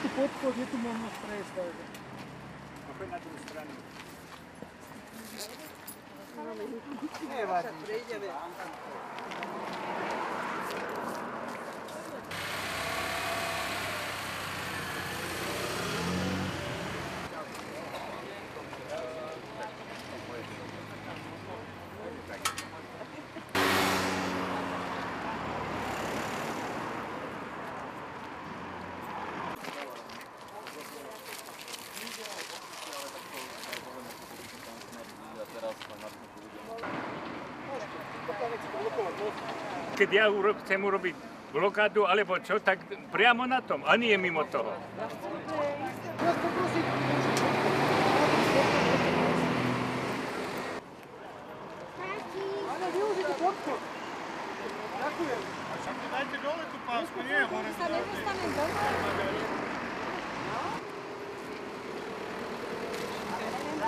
tu podchod, je tu možnosť prejsť. A poď na druhú stranu. Nevadí. Keď ja chcem urobiť blokádu alebo čo, tak priamo na tom, a nie mimo toho. Vás poprosím. Áno, využite podchod. Ďakujem. A však to dajte dole tú pásku, nie je hore. Sa nedostanem dole.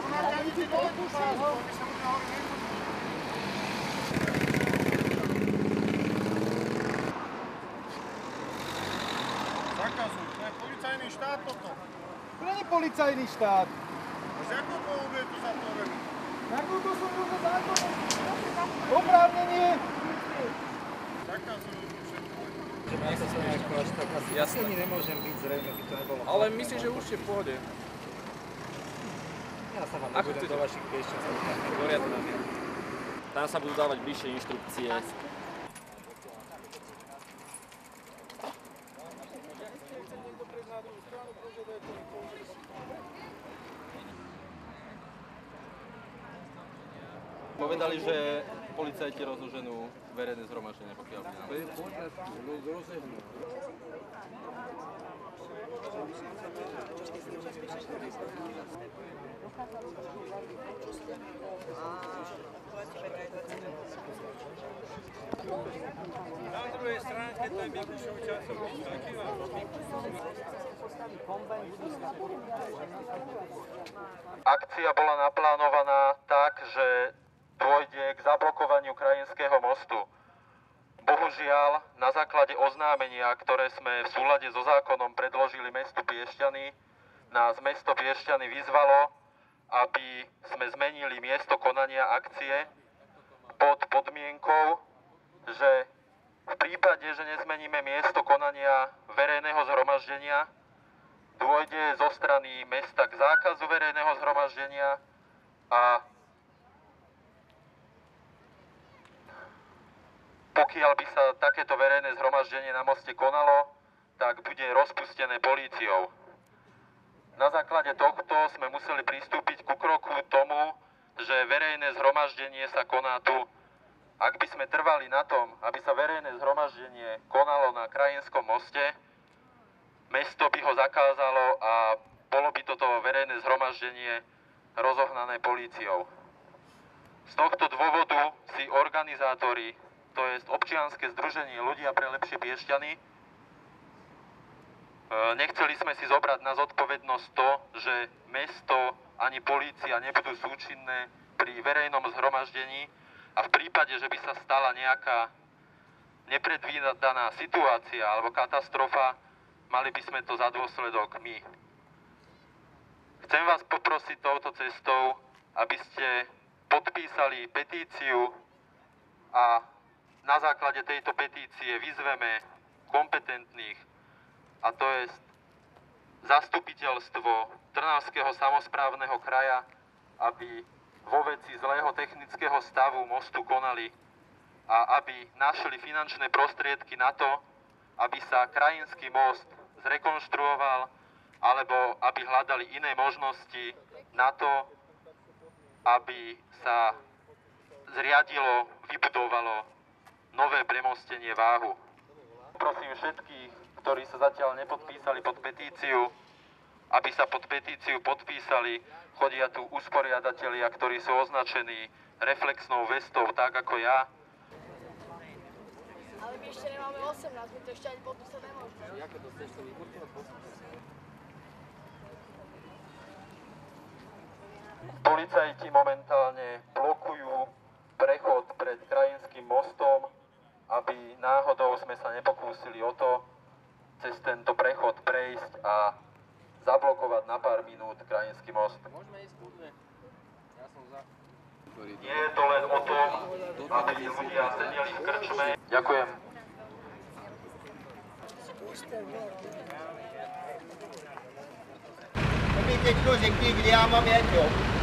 Dajte dole tú pásku, aby sa mu hore nebudú. Zakazuj, to je policajný štát toto. To nie je policajný štát. A z jakého povodu je to zatvorené? Nakoľko som už za zákonom. Oprávnenie. Zakazujú tu všetko. Ja sa som nejako až tak asi ani nemôžem byť, zrejme by to nebolo. Ale myslím, že už je v pohode. Ja sa vám Ako nebudem chcete? do vašich piešťov. Poriadne. Tam sa budú dávať bližšie inštrukcie. Povedali, že policajti rozloženú verejné zhromaždenie, pokiaľ by nám. Na druhej strane, keď tam je vyšovčácov, taký vám. Akcia bola naplánovaná tak, že dôjde k zablokovaniu Krajinského mostu. Bohužiaľ, na základe oznámenia, ktoré sme v súlade so zákonom predložili mestu Piešťany, nás mesto Piešťany vyzvalo, aby sme zmenili miesto konania akcie pod podmienkou, že v prípade, že nezmeníme miesto konania verejného zhromaždenia, dôjde zo strany mesta k zákazu verejného zhromaždenia a pokiaľ by sa takéto verejné zhromaždenie na moste konalo, tak bude rozpustené políciou. Na základe tohto sme museli pristúpiť ku kroku tomu, že verejné zhromaždenie sa koná tu. Ak by sme trvali na tom, aby sa verejné zhromaždenie konalo na Krajinskom moste, mesto by ho zakázalo a bolo by toto verejné zhromaždenie rozohnané políciou. Z tohto dôvodu si organizátori, to je občianske združenie Ľudia pre lepšie Piešťany, nechceli sme si zobrať na zodpovednosť to, že mesto ani polícia nebudú súčinné pri verejnom zhromaždení a v prípade, že by sa stala nejaká nepredvídaná situácia alebo katastrofa, mali by sme to za dôsledok my. Chcem vás poprosiť touto cestou, aby ste podpísali petíciu a na základe tejto petície vyzveme kompetentných, a to je zastupiteľstvo Trnavského samosprávneho kraja, aby vo veci zlého technického stavu mostu konali a aby našli finančné prostriedky na to, aby sa Krajinský most zrekonštruoval, alebo aby hľadali iné možnosti na to, aby sa zriadilo, vybudovalo nové premostenie Váhu. Prosím všetkých, ktorí sa zatiaľ nepodpísali pod petíciu, aby sa pod petíciu podpísali. Chodia tu usporiadatelia, ktorí sú označení reflexnou vestou, tak ako ja. Ale my ešte nemáme 18, my to ešte ani podpísať nemôžeme. Policajti momentálne blokujú prechod pred Krajinským mostom, aby náhodou sme sa nepokúsili o to cez tento prechod prejsť a zablokovať na pár minút Krajinský most. Nie je to len o tom, aby tí ľudia sedeli v krčme. Ďakujem. Keď ľudí, kde ja mám jedno.